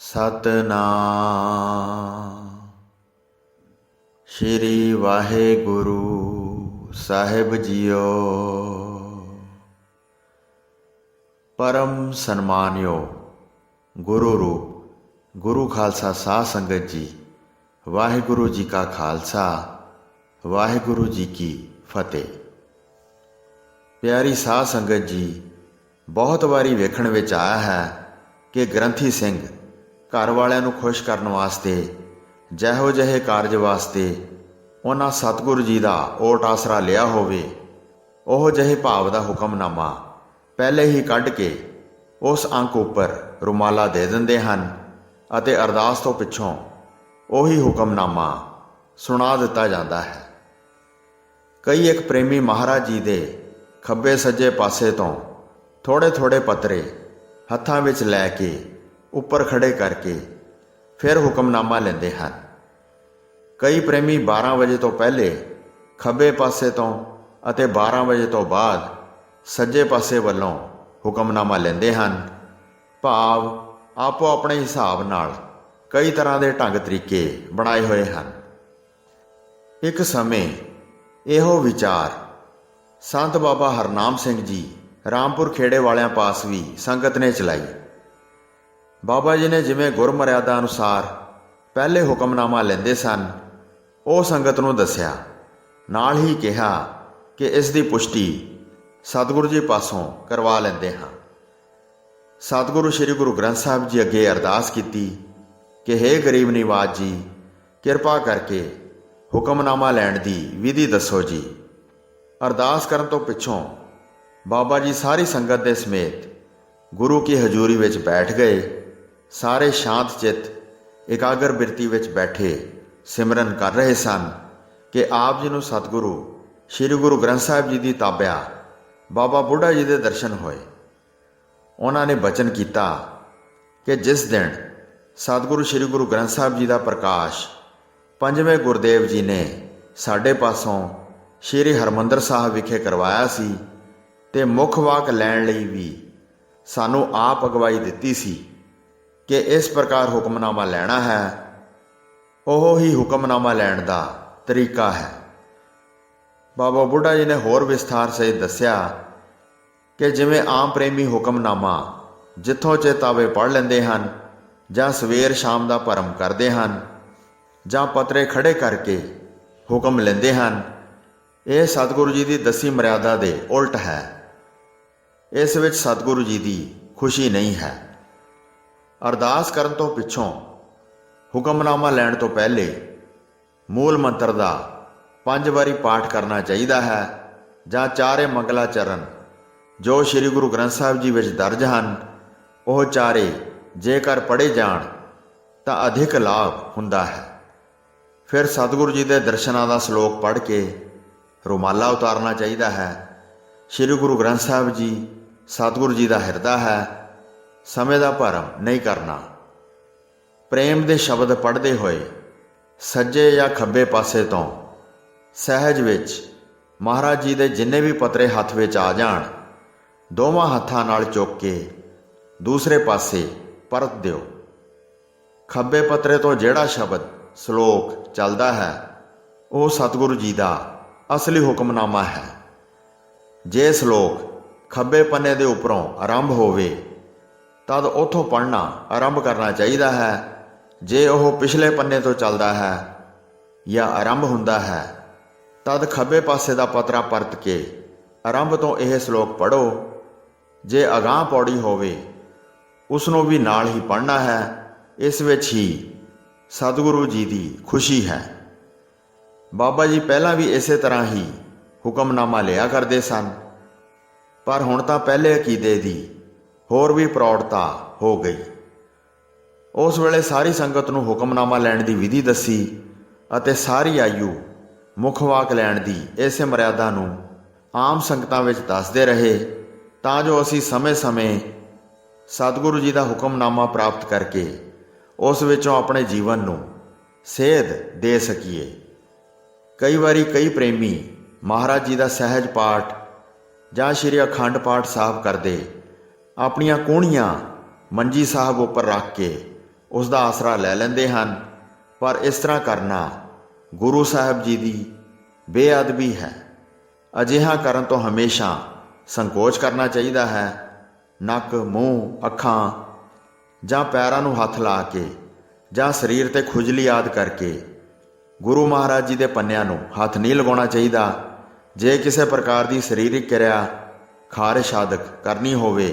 ਸਤਨਾਮ ਸ਼੍ਰੀ ਵਾਹਿਗੁਰੂ ਸਾਹਿਬ JIO. ਪਰਮ ਸਨਮਾਨਯੋਗ ਗੁਰੂ ਰੂਪ ਗੁਰੂ ਖਾਲਸਾ ਸਾਧ ਸੰਗਤ ਜੀ, ਵਾਹਿਗੁਰੂ ਜੀ ਕਾ ਖਾਲਸਾ, ਵਾਹਿਗੁਰੂ ਜੀ ਕੀ ਫਤਿਹ। ਪਿਆਰੀ ਸਾਧ ਸੰਗਤ ਜੀ, ਬਹੁਤ ਵਾਰੀ ਵੇਖਣ ਵਿੱਚ ਆਇਆ ਹੈ ਕਿ ਗ੍ਰੰਥੀ ਸਿੰਘ ਘਰ ਵਾਲਿਆਂ ਨੂੰ ਖੁਸ਼ ਕਰਨ ਵਾਸਤੇ, ਜਿਹੋ ਜਿਹੇ ਕਾਰਜ ਵਾਸਤੇ ਉਹਨਾਂ ਸਤਿਗੁਰੂ ਜੀ ਦਾ ਓਟ ਆਸਰਾ ਲਿਆ ਹੋਵੇ, ਉਹ ਜਿਹੇ ਭਾਵ ਦਾ ਹੁਕਮਨਾਮਾ ਪਹਿਲੇ ਹੀ ਕੱਢ ਕੇ ਉਸ ਅੰਕ ਉੱਪਰ ਰੁਮਾਲਾ ਦੇ ਦਿੰਦੇ ਹਨ ਅਤੇ ਅਰਦਾਸ ਤੋਂ ਪਿੱਛੋਂ ਉਹੀ ਹੁਕਮਨਾਮਾ ਸੁਣਾ ਦਿੱਤਾ ਜਾਂਦਾ ਹੈ। ਕਈ ਇੱਕ ਪ੍ਰੇਮੀ ਮਹਾਰਾਜ ਜੀ ਦੇ ਖੱਬੇ ਸੱਜੇ ਪਾਸੇ ਤੋਂ ਥੋੜ੍ਹੇ ਥੋੜ੍ਹੇ ਪੱਤਰੇ ਹੱਥਾਂ ਵਿੱਚ ਲੈ ਕੇ ਉੱਪਰ ਖੜੇ ਕਰਕੇ ਫਿਰ ਹੁਕਮਨਾਮਾ ਲੈਂਦੇ ਹਨ। ਕਈ ਪ੍ਰੇਮੀ 12 ਵਜੇ ਤੋਂ ਪਹਿਲੇ ਖੱਬੇ ਪਾਸੇ ਤੋਂ ਅਤੇ 12 ਵਜੇ ਤੋਂ ਬਾਅਦ ਸੱਜੇ ਪਾਸੇ ਵੱਲੋਂ ਹੁਕਮਨਾਮਾ ਲੈਂਦੇ ਹਨ। ਭਾਵ ਆਪੋ ਆਪਣੇ ਹਿਸਾਬ ਨਾਲ ਕਈ ਤਰ੍ਹਾਂ ਦੇ ਢੰਗ ਤਰੀਕੇ ਬਣਾਏ ਹੋਏ ਹਨ। ਇੱਕ ਸਮੇਂ ਇਹੋ ਵਿਚਾਰ ਸੰਤ ਬਾਬਾ ਹਰਨਾਮ ਸਿੰਘ ਜੀ ਰਾਮਪੁਰ ਖੇੜੇ ਵਾਲਿਆਂ ਪਾਸ ਵੀ ਸੰਗਤ ਨੇ ਚਲਾਈ। ਬਾਬਾ ਜੀ ਨੇ ਜਿਵੇਂ ਗੁਰਮਰਿਆਦਾ ਅਨੁਸਾਰ ਪਹਿਲੇ ਹੁਕਮਨਾਮਾ ਲੈਂਦੇ ਸਨ, ਉਹ ਸੰਗਤ ਨੂੰ ਦੱਸਿਆ। ਨਾਲ ਹੀ ਕਿਹਾ ਕਿ ਇਸ ਦੀ ਪੁਸ਼ਟੀ ਸਤਿਗੁਰੂ ਜੀ ਪਾਸੋਂ ਕਰਵਾ ਲੈਂਦੇ ਹਾਂ। ਸਤਿਗੁਰੂ ਸ੍ਰੀ ਗੁਰੂ ਗ੍ਰੰਥ ਸਾਹਿਬ ਜੀ ਅੱਗੇ ਅਰਦਾਸ ਕੀਤੀ ਕਿ ਹੇ ਗਰੀਬ ਨਿਵਾਜ ਜੀ, ਕਿਰਪਾ ਕਰਕੇ ਹੁਕਮਨਾਮਾ ਲੈਣ ਦੀ ਵਿਧੀ ਦੱਸੋ ਜੀ। ਅਰਦਾਸ ਕਰਨ ਤੋਂ ਪਿੱਛੋਂ ਬਾਬਾ ਜੀ ਸਾਰੀ ਸੰਗਤ ਦੇ ਸਮੇਤ ਗੁਰੂ ਕੀ ਹਜ਼ੂਰੀ ਵਿੱਚ ਬੈਠ ਗਏ। ਸਾਰੇ ਸ਼ਾਂਤ ਚਿੱਤ ਇਕਾਗਰ ਬਿਰਤੀ ਵਿੱਚ ਬੈਠੇ ਸਿਮਰਨ ਕਰ ਰਹੇ ਸਨ ਕਿ ਆਪ ਜੀ ਨੂੰ ਸਤਿਗੁਰੂ ਸ੍ਰੀ ਗੁਰੂ ਗ੍ਰੰਥ ਸਾਹਿਬ ਜੀ ਦੀ ਤਾਬਿਆ ਬਾਬਾ ਬੁੱਢਾ ਜੀ ਦੇ ਦਰਸ਼ਨ ਹੋਏ। ਉਹਨਾਂ ਨੇ ਬਚਨ ਕੀਤਾ ਕਿ ਜਿਸ ਦਿਨ ਸਤਿਗੁਰੂ ਸ੍ਰੀ ਗੁਰੂ ਗ੍ਰੰਥ ਸਾਹਿਬ ਜੀ ਦਾ ਪ੍ਰਕਾਸ਼ ਪੰਜਵੇਂ ਗੁਰਦੇਵ ਜੀ ਨੇ ਸਾਡੇ ਪਾਸੋਂ ਸ੍ਰੀ ਹਰਿਮੰਦਰ ਸਾਹਿਬ ਵਿਖੇ ਕਰਵਾਇਆ ਸੀ ਤੇ ਮੁੱਖ ਵਾਕ ਲੈਣ ਲਈ ਵੀ ਸਾਨੂੰ ਆਪ ਅਗਵਾਈ ਦਿੱਤੀ ਸੀ ਕਿ ਇਸ ਪ੍ਰਕਾਰ ਹੁਕਮਨਾਮਾ ਲੈਣਾ ਹੈ, ਉਹ ਹੀ ਹੁਕਮਨਾਮਾ ਲੈਣ ਦਾ ਤਰੀਕਾ ਹੈ। ਬਾਬਾ ਬੁੱਢਾ ਜੀ ਨੇ ਹੋਰ ਵਿਸਥਾਰ ਸਹਿਤ ਦੱਸਿਆ ਕਿ ਜਿਵੇਂ ਆਮ ਪ੍ਰੇਮੀ ਹੁਕਮਨਾਮਾ ਜਿੱਥੋਂ ਚੇਤਾਵੇ ਪੜ੍ਹ ਲੈਂਦੇ ਹਨ, ਜਾਂ ਸਵੇਰ ਸ਼ਾਮ ਦਾ ਭਰਮ ਕਰਦੇ ਹਨ, ਜਾਂ ਪੱਤਰੇ ਖੜੇ ਕਰਕੇ ਹੁਕਮ ਲੈਂਦੇ ਹਨ, ਇਹ ਸਤਿਗੁਰੂ ਜੀ ਦੀ ਦੱਸੀ ਮਰਿਆਦਾ ਦੇ ਉਲਟ ਹੈ। ਇਸ ਵਿੱਚ ਸਤਿਗੁਰੂ ਜੀ ਦੀ ਖੁਸ਼ੀ ਨਹੀਂ ਹੈ। ਅਰਦਾਸ ਕਰਨ ਤੋਂ ਪਿੱਛੋਂ ਹੁਕਮਨਾਮਾ ਲੈਣ ਤੋਂ ਪਹਿਲੇ ਮੂਲ ਮੰਤਰ ਦਾ 5 ਵਾਰੀ ਪਾਠ ਕਰਨਾ ਚਾਹੀਦਾ ਹੈ, ਜਾਂ ਚਾਰੇ ਮੰਗਲਾ ਚਰਨ ਜੋ ਸ੍ਰੀ ਗੁਰੂ ਗ੍ਰੰਥ ਸਾਹਿਬ ਜੀ ਵਿੱਚ ਦਰਜ ਹਨ, ਉਹ ਚਾਰੇ ਜੇਕਰ ਪੜ੍ਹੇ ਜਾਣ ਤਾਂ ਅਧਿਕ ਲਾਭ ਹੁੰਦਾ ਹੈ। ਫਿਰ ਸਤਿਗੁਰੂ ਜੀ ਦੇ ਦਰਸ਼ਨਾਂ ਦਾ ਸ਼ਲੋਕ ਪੜ੍ਹ ਕੇ ਰੁਮਾਲਾ ਉਤਾਰਨਾ ਚਾਹੀਦਾ ਹੈ। ਸ੍ਰੀ ਗੁਰੂ ਗ੍ਰੰਥ ਸਾਹਿਬ ਜੀ ਸਤਿਗੁਰੂ ਜੀ ਦਾ ਹਿਰਦਾ ਹੈ, ਸਮੇਂ ਦਾ ਭਰਮ ਨਹੀਂ ਕਰਨਾ। ਪ੍ਰੇਮ ਦੇ ਸ਼ਬਦ ਪੜ੍ਹਦੇ ਹੋਏ ਸੱਜੇ ਜਾਂ ਖੱਬੇ ਪਾਸੇ ਤੋਂ ਸਹਿਜ ਵਿੱਚ ਮਹਾਰਾਜ ਜੀ ਦੇ ਜਿੰਨੇ ਵੀ ਪੱਤਰੇ ਹੱਥ ਵਿੱਚ ਆ ਜਾਣ, ਦੋਵਾਂ ਹੱਥਾਂ ਨਾਲ ਚੁੱਕ ਕੇ ਦੂਸਰੇ ਪਾਸੇ ਪਰਤ ਦਿਓ। ਖੱਬੇ ਪੱਤਰੇ ਤੋਂ ਜਿਹੜਾ ਸ਼ਬਦ ਸ਼ਲੋਕ ਚੱਲਦਾ ਹੈ, ਉਹ ਸਤਿਗੁਰੂ ਜੀ ਦਾ ਅਸਲੀ ਹੁਕਮਨਾਮਾ ਹੈ। ਜੇ ਸ਼ਲੋਕ ਖੱਬੇ ਪੰਨੇ ਦੇ ਉੱਪਰੋਂ ਆਰੰਭ ਹੋਵੇ ਤਦ ਉੱਥੋਂ ਪੜ੍ਹਨਾ ਆਰੰਭ ਕਰਨਾ ਚਾਹੀਦਾ ਹੈ। ਜੇ ਉਹ ਪਿਛਲੇ ਪੰਨੇ ਤੋਂ ਚੱਲਦਾ ਹੈ ਜਾਂ ਆਰੰਭ ਹੁੰਦਾ ਹੈ, ਤਦ ਖੱਬੇ ਪਾਸੇ ਦਾ ਪੱਤਰਾ ਪਰਤ ਕੇ ਆਰੰਭ ਤੋਂ ਇਹ ਸ਼ਲੋਕ ਪੜ੍ਹੋ। ਜੇ ਅਗਾਂਹ ਪੌੜੀ ਹੋਵੇ, ਉਸ ਨੂੰ ਵੀ ਨਾਲ ਹੀ ਪੜ੍ਹਨਾ ਹੈ। ਇਸ ਵਿੱਚ ਹੀ ਸਤਿਗੁਰੂ ਜੀ ਦੀ ਖੁਸ਼ੀ ਹੈ। ਬਾਬਾ ਜੀ ਪਹਿਲਾਂ ਵੀ ਇਸੇ ਤਰ੍ਹਾਂ ਹੀ ਹੁਕਮਨਾਮਾ ਲਿਆ ਕਰਦੇ ਸਨ, ਪਰ ਹੁਣ ਤਾਂ ਪਹਿਲੇ ਅਕੀਦੇ ਦੀ ਹੋਰ ਵੀ ਪ੍ਰੌੜਤਾ ਹੋ ਗਈ। ਉਸ ਵੇਲੇ ਸਾਰੀ ਸੰਗਤ ਨੂੰ ਹੁਕਮਨਾਮਾ ਲੈਣ ਦੀ ਵਿਧੀ ਦੱਸੀ ਅਤੇ ਸਾਰੀ ਆਯੂ ਮੁੱਖ ਵਾਕ ਲੈਣ ਦੀ ਇਸੇ ਮਰਿਆਦਾ ਨੂੰ ਆਮ ਸੰਗਤਾਂ ਵਿੱਚ ਦੱਸਦੇ ਰਹੇ, ਤਾਂ ਜੋ ਅਸੀਂ ਸਮੇਂ-ਸਮੇਂ ਸਤਿਗੁਰੂ ਜੀ ਦਾ ਹੁਕਮਨਾਮਾ ਪ੍ਰਾਪਤ ਕਰਕੇ ਉਸ ਵਿੱਚੋਂ ਆਪਣੇ ਜੀਵਨ ਨੂੰ ਸੇਧ ਦੇ ਸਕੀਏ। ਕਈ ਵਾਰੀ ਕਈ ਪ੍ਰੇਮੀ ਮਹਾਰਾਜ ਜੀ ਦਾ ਸਹਿਜ ਪਾਠ ਜਾਂ ਸ਼੍ਰੀ ਅਖੰਡ ਪਾਠ ਸਾਹਿਬ ਕਰਦੇ ਆਪਣੀਆਂ ਕੂਹਣੀਆਂ ਮੰਜੀ ਸਾਹਿਬ ਉੱਪਰ ਰੱਖ ਕੇ ਉਸ ਦਾ ਆਸਰਾ ਲੈ ਲੈਂਦੇ ਹਨ, ਪਰ ਇਸ ਤਰ੍ਹਾਂ ਕਰਨਾ ਗੁਰੂ ਸਾਹਿਬ ਜੀ ਦੀ ਬੇਅਦਬੀ ਹੈ। ਅਜਿਹਾ ਕਰਨ ਤੋਂ ਹਮੇਸ਼ਾ ਸੰਕੋਚ ਕਰਨਾ ਚਾਹੀਦਾ ਹੈ। ਨੱਕ, ਮੂੰਹ, ਅੱਖਾਂ ਜਾਂ ਪੈਰਾਂ ਨੂੰ ਹੱਥ ਲਾ ਕੇ ਜਾਂ ਸਰੀਰ 'ਤੇ ਖੁਜਲੀ ਆਦਿ ਕਰਕੇ ਗੁਰੂ ਮਹਾਰਾਜ ਜੀ ਦੇ ਪੰਨਿਆਂ ਨੂੰ ਹੱਥ ਨਹੀਂ ਲਗਾਉਣਾ ਚਾਹੀਦਾ। ਜੇ ਕਿਸੇ ਪ੍ਰਕਾਰ ਦੀ ਸਰੀਰਕ ਕਿਰਿਆ ਖਾਰਿਸ਼ ਆਦਿ ਕਰਨੀ ਹੋਵੇ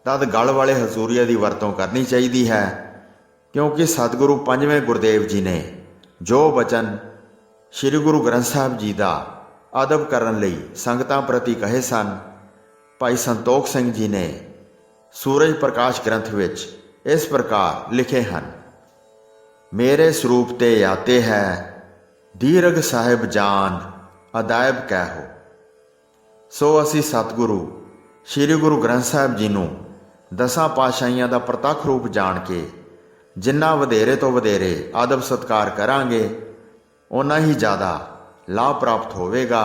ਤਦ ਗਲ ਵਾਲੇ ਹਜ਼ੂਰੀਏ ਦੀ ਵਰਤੋਂ ਕਰਨੀ ਚਾਹੀਦੀ ਹੈ, ਕਿਉਂਕਿ ਸਤਿਗੁਰੂ ਪੰਜਵੇਂ ਗੁਰਦੇਵ ਜੀ ਨੇ ਜੋ ਬਚਨ ਸ੍ਰੀ ਗੁਰੂ ਗ੍ਰੰਥ ਸਾਹਿਬ ਜੀ ਦਾ ਅਦਬ ਕਰਨ ਲਈ ਸੰਗਤਾਂ ਪ੍ਰਤੀ ਕਹੇ ਸਨ, ਭਾਈ ਸੰਤੋਖ ਸਿੰਘ ਜੀ ਨੇ ਸੂਰਜ ਪ੍ਰਕਾਸ਼ ਗ੍ਰੰਥ ਵਿੱਚ ਇਸ ਪ੍ਰਕਾਰ ਲਿਖੇ ਹਨ। ਮੇਰੇ ਸਰੂਪ ਤੇ ਆਤੇ ਹੈ ਦੀਰਘ ਸਾਹਿਬ ਜਾਨ ਅਦਾਇਬ ਕਹਿ ਹੋ। ਸੋ ਅਸੀਂ ਸਤਿਗੁਰੂ ਸ੍ਰੀ ਗੁਰੂ ਗ੍ਰੰਥ ਸਾਹਿਬ ਜੀ ਨੂੰ ਦਸਾਂ ਪਾਤਸ਼ਾਹੀਆਂ ਦਾ ਪ੍ਰਤੱਖ ਰੂਪ ਜਾਣ ਕੇ ਜਿੰਨਾ ਵਧੇਰੇ ਤੋਂ ਵਧੇਰੇ ਆਦਬ ਸਤਿਕਾਰ ਕਰਾਂਗੇ ਓਨਾ ਹੀ ਜ਼ਿਆਦਾ ਲਾਭ ਪ੍ਰਾਪਤ ਹੋਵੇਗਾ।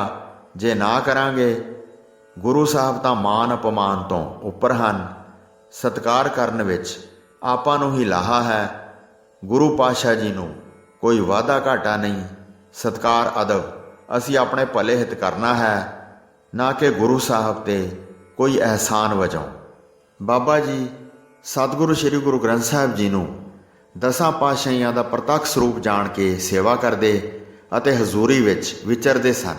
ਜੇ ਨਾ ਕਰਾਂਗੇ, ਗੁਰੂ ਸਾਹਿਬ ਤਾਂ ਮਾਨ ਅਪਮਾਨ ਤੋਂ ਉੱਪਰ ਹਨ। ਸਤਿਕਾਰ ਕਰਨ ਵਿੱਚ ਆਪਾਂ ਨੂੰ ਹੀ ਲਾਹਾ ਹੈ। ਗੁਰੂ ਪਾਤਸ਼ਾਹ ਜੀ ਨੂੰ ਕੋਈ ਵਾਧਾ ਘਾਟਾ ਨਹੀਂ। ਸਤਿਕਾਰ ਅਦਬ ਅਸੀਂ ਆਪਣੇ ਭਲੇ ਹਿੱਤ ਕਰਨਾ ਹੈ, ਨਾ ਕਿ ਗੁਰੂ ਸਾਹਿਬ 'ਤੇ ਕੋਈ ਅਹਿਸਾਨ ਵਜੋਂ। ਬਾਬਾ ਜੀ ਸਤਿਗੁਰੂ ਸ੍ਰੀ ਗੁਰੂ ਗ੍ਰੰਥ ਸਾਹਿਬ ਜੀ ਨੂੰ ਦਸਾਂ ਪਾਤਸ਼ਾਹੀਆਂ ਦਾ ਪ੍ਰਤੱਖ ਸਰੂਪ ਜਾਣ ਕੇ ਸੇਵਾ ਕਰਦੇ ਅਤੇ ਹਜ਼ੂਰੀ ਵਿੱਚ ਵਿਚਰਦੇ ਸਨ।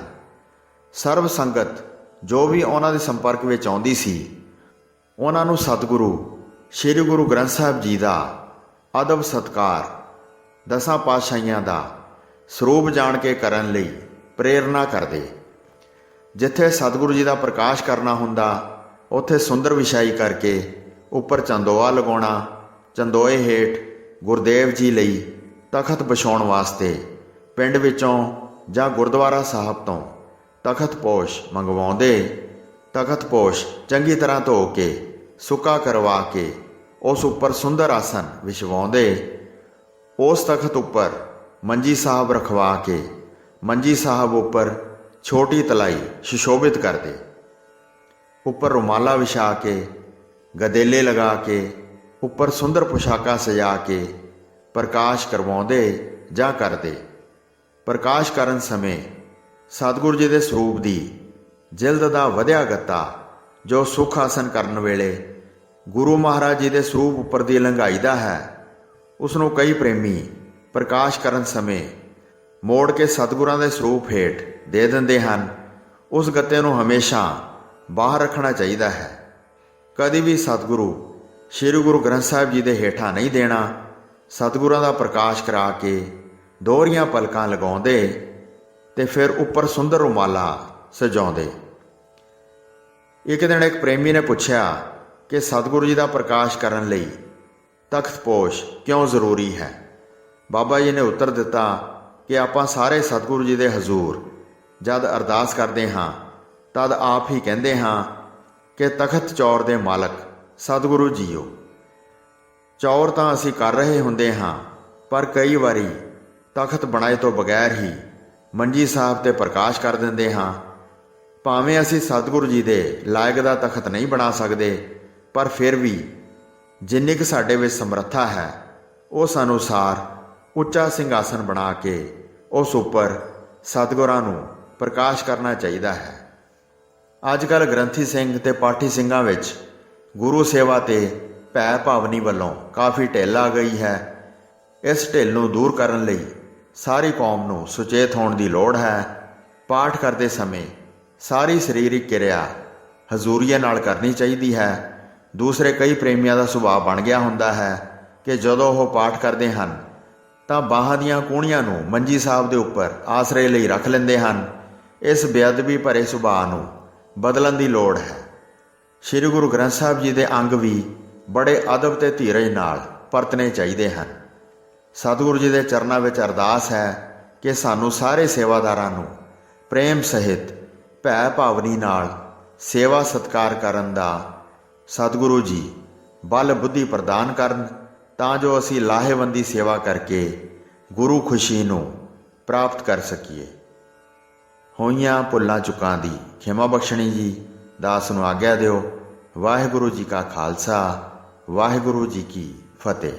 ਸਰਬ ਸੰਗਤ ਜੋ ਵੀ ਉਹਨਾਂ ਦੇ ਸੰਪਰਕ ਵਿੱਚ ਆਉਂਦੀ ਸੀ, ਉਹਨਾਂ ਨੂੰ ਸਤਿਗੁਰੂ ਸ੍ਰੀ ਗੁਰੂ ਗ੍ਰੰਥ ਸਾਹਿਬ ਜੀ ਦਾ ਅਦਬ ਸਤਿਕਾਰ ਦਸਾਂ ਪਾਤਸ਼ਾਹੀਆਂ ਦਾ ਸਰੂਪ ਜਾਣ ਕੇ ਕਰਨ ਲਈ ਪ੍ਰੇਰਨਾ ਕਰਦੇ। ਜਿੱਥੇ ਸਤਿਗੁਰੂ ਜੀ ਦਾ ਪ੍ਰਕਾਸ਼ ਕਰਨਾ ਹੁੰਦਾ, ਉੱਥੇ ਸੁੰਦਰ ਵਿਛਾਈ ਕਰਕੇ ਉੱਪਰ ਚੰਦੋਆ ਲਗਾਉਣਾ, ਚੰਦੋਏ ਹੇਠ ਗੁਰਦੇਵ ਜੀ ਲਈ ਤਖਤ ਵਿਛਾਉਣ ਵਾਸਤੇ ਪਿੰਡ ਵਿੱਚੋਂ ਜਾਂ ਗੁਰਦੁਆਰਾ ਸਾਹਿਬ ਤੋਂ ਤਖਤ ਪੋਸ਼ ਮੰਗਵਾਉਂਦੇ। ਤਖਤ ਪੋਸ਼ ਚੰਗੀ ਤਰ੍ਹਾਂ ਧੋ ਕੇ ਸੁੱਕਾ ਕਰਵਾ ਕੇ ਉਸ ਉੱਪਰ ਸੁੰਦਰ ਆਸਨ ਵਿਛਵਾਉਂਦੇ। ਉਸ ਤਖਤ ਉੱਪਰ ਮੰਜੀ ਸਾਹਿਬ ਰਖਵਾ ਕੇ ਮੰਜੀ ਸਾਹਿਬ ਉੱਪਰ ਛੋਟੀ ਤਲਾਈ ਸੁਸ਼ੋਭਿਤ ਕਰਦੇ। ਉੱਪਰ ਰੁਮਾਲਾ ਵਿਛਾ ਕੇ ਗਦੇਲੇ ਲਗਾ ਕੇ ਉੱਪਰ ਸੁੰਦਰ ਪੁਸ਼ਾਕਾਂ ਸਜਾ ਕੇ ਪ੍ਰਕਾਸ਼ ਕਰਵਾਉਂਦੇ ਜਾਂ ਕਰਦੇ। ਪ੍ਰਕਾਸ਼ ਕਰਨ ਸਮੇਂ ਸਤਿਗੁਰੂ ਜੀ ਦੇ ਸਰੂਪ ਦੀ ਜਿਲਦ ਦਾ ਵਧਿਆ ਗੱਤਾ ਜੋ ਸੁੱਖ ਆਸਨ ਕਰਨ ਵੇਲੇ ਗੁਰੂ ਮਹਾਰਾਜ ਜੀ ਦੇ ਸਰੂਪ ਉੱਪਰ ਦੀ ਲੰਘਾਈ ਦਾ ਹੈ, ਉਸ ਨੂੰ ਕਈ ਪ੍ਰੇਮੀ ਪ੍ਰਕਾਸ਼ ਕਰਨ ਸਮੇਂ ਮੋੜ ਕੇ ਸਤਿਗੁਰਾਂ ਦੇ ਸਰੂਪ ਹੇਠ ਦੇ ਦਿੰਦੇ ਹਨ। ਉਸ ਗੱਤੇ ਨੂੰ ਹਮੇਸ਼ਾ ਬਾਹਰ ਰੱਖਣਾ ਚਾਹੀਦਾ ਹੈ। ਕਦੀ ਵੀ ਸਤਿਗੁਰੂ ਸ੍ਰੀ ਗੁਰੂ ਗ੍ਰੰਥ ਸਾਹਿਬ ਜੀ ਦੇ ਹੇਠਾਂ ਨਹੀਂ ਦੇਣਾ। ਸਤਿਗੁਰਾਂ ਦਾ ਪ੍ਰਕਾਸ਼ ਕਰਾ ਕੇ ਦੋਹਰੀਆਂ ਪਲਕਾਂ ਲਗਾਉਂਦੇ ਤੇ ਫਿਰ ਉੱਪਰ ਸੁੰਦਰ ਰੁਮਾਲਾ ਸਜਾਉਂਦੇ। ਇੱਕ ਦਿਨ ਇੱਕ ਪ੍ਰੇਮੀ ਨੇ ਪੁੱਛਿਆ ਕਿ ਸਤਿਗੁਰੂ ਜੀ ਦਾ ਪ੍ਰਕਾਸ਼ ਕਰਨ ਲਈ ਤਖਤ ਪੋਸ਼ ਕਿਉਂ ਜ਼ਰੂਰੀ ਹੈ। ਬਾਬਾ ਜੀ ਨੇ ਉੱਤਰ ਦਿੱਤਾ ਕਿ ਆਪਾਂ ਸਾਰੇ ਸਤਿਗੁਰੂ ਜੀ ਦੇ ਹਜ਼ੂਰ ਜਦ ਅਰਦਾਸ ਕਰਦੇ ਹਾਂ ਤਦ ਆਪ ਹੀ ਕਹਿੰਦੇ ਹਾਂ ਕਿ ਤਖਤ ਚੌਰ ਦੇ ਮਾਲਕ ਸਤਿਗੁਰੂ ਜੀਓ। ਚੌਰ ਤਾਂ ਅਸੀਂ ਕਰ ਰਹੇ ਹੁੰਦੇ ਹਾਂ, ਪਰ ਕਈ ਵਾਰੀ ਤਖਤ ਬਣਾਏ ਤੋਂ ਬਗੈਰ ਹੀ ਮੰਜੀ ਸਾਹਿਬ 'ਤੇ ਪ੍ਰਕਾਸ਼ ਕਰ ਦਿੰਦੇ ਹਾਂ। ਭਾਵੇਂ ਅਸੀਂ ਸਤਿਗੁਰੂ ਜੀ ਦੇ ਲਾਇਕ ਦਾ ਤਖਤ ਨਹੀਂ ਬਣਾ ਸਕਦੇ, ਪਰ ਫਿਰ ਵੀ ਜਿੰਨੀ ਕੁ ਸਾਡੇ ਵਿੱਚ ਸਮਰੱਥਾ ਹੈ ਉਸ ਅਨੁਸਾਰ ਉੱਚਾ ਸਿੰਘਾਸਨ ਬਣਾ ਕੇ ਉਸ ਉੱਪਰ ਸਤਿਗੁਰਾਂ ਨੂੰ ਪ੍ਰਕਾਸ਼ ਕਰਨਾ ਚਾਹੀਦਾ ਹੈ। ਅੱਜ ਕੱਲ੍ਹ ਗ੍ਰੰਥੀ ਸਿੰਘ ਤੇ ਪਾਠੀ ਸਿੰਘਾਂ ਵਿੱਚ ਗੁਰੂ ਸੇਵਾ ਤੇ ਭੈ ਭਾਵਨੀ ਵੱਲੋਂ ਕਾਫੀ ਢਿੱਲ ਆ ਗਈ ਹੈ। ਇਸ ਢਿੱਲ ਨੂੰ ਦੂਰ ਕਰਨ ਲਈ ਸਾਰੀ ਕੌਮ ਨੂੰ ਸੁਚੇਤ ਹੋਣ ਦੀ ਲੋੜ ਹੈ। ਪਾਠ ਕਰਦੇ ਸਮੇਂ ਸਾਰੀ ਸਰੀਰਕ ਕਿਰਿਆ ਹਜ਼ੂਰੀਏ ਨਾਲ ਕਰਨੀ ਚਾਹੀਦੀ ਹੈ। ਦੂਸਰੇ ਕਈ ਪ੍ਰੇਮੀਆਂ ਦਾ ਸੁਭਾਅ ਬਣ ਗਿਆ ਹੁੰਦਾ ਹੈ ਕਿ ਜਦੋਂ ਉਹ ਪਾਠ ਕਰਦੇ ਹਨ ਤਾਂ ਬਾਹਾਂ ਦੀਆਂ ਕੂਹਣੀਆਂ ਨੂੰ ਮੰਜੀ ਸਾਹਿਬ ਦੇ ਉੱਪਰ ਆਸਰੇ ਲਈ ਰੱਖ ਲੈਂਦੇ ਹਨ। ਇਸ ਬੇਅਦਬੀ ਭਰੇ ਸੁਭਾਅ ਨੂੰ ਬਦਲਣ ਦੀ ਲੋੜ ਹੈ। ਸ੍ਰੀ ਗੁਰੂ ਗ੍ਰੰਥ ਸਾਹਿਬ ਜੀ ਦੇ ਅੰਗ ਵੀ ਬੜੇ ਅਦਬ ਤੇ ਧੀਰਜ ਨਾਲ ਵਰਤਣੇ ਚਾਹੀਦੇ ਹਨ। ਸਤਿਗੁਰੂ ਜੀ ਦੇ ਚਰਨਾਂ ਵਿੱਚ ਅਰਦਾਸ ਹੈ ਕਿ ਸਾਨੂੰ ਸਾਰੇ ਸੇਵਾਦਾਰਾਂ ਨੂੰ ਪ੍ਰੇਮ ਸਹਿਤ ਭੈ ਭਾਵਨੀ ਨਾਲ ਸੇਵਾ ਸਤਿਕਾਰ ਕਰਨ ਦਾ ਸਤਿਗੁਰੂ ਜੀ ਬਲ ਬੁੱਧੀ ਪ੍ਰਦਾਨ ਕਰਨ, ਤਾਂ ਜੋ ਅਸੀਂ ਲਾਹੇਵੰਦੀ ਸੇਵਾ ਕਰਕੇ ਗੁਰੂ ਖੁਸ਼ੀ ਨੂੰ ਪ੍ਰਾਪਤ ਕਰ ਸਕੀਏ। ਹੋਈਆਂ ਭੁੱਲਾਂ ਚੁੱਕਾਂ ਦੀ ਖਿਮਾ ਬਖਸ਼ਣੀ ਜੀ। ਦਾਸ ਨੂੰ ਆਗਿਆ ਦਿਓ। ਵਾਹਿਗੁਰੂ ਜੀ ਕਾ ਖਾਲਸਾ, ਵਾਹਿਗੁਰੂ ਜੀ ਕੀ ਫਤਿਹ।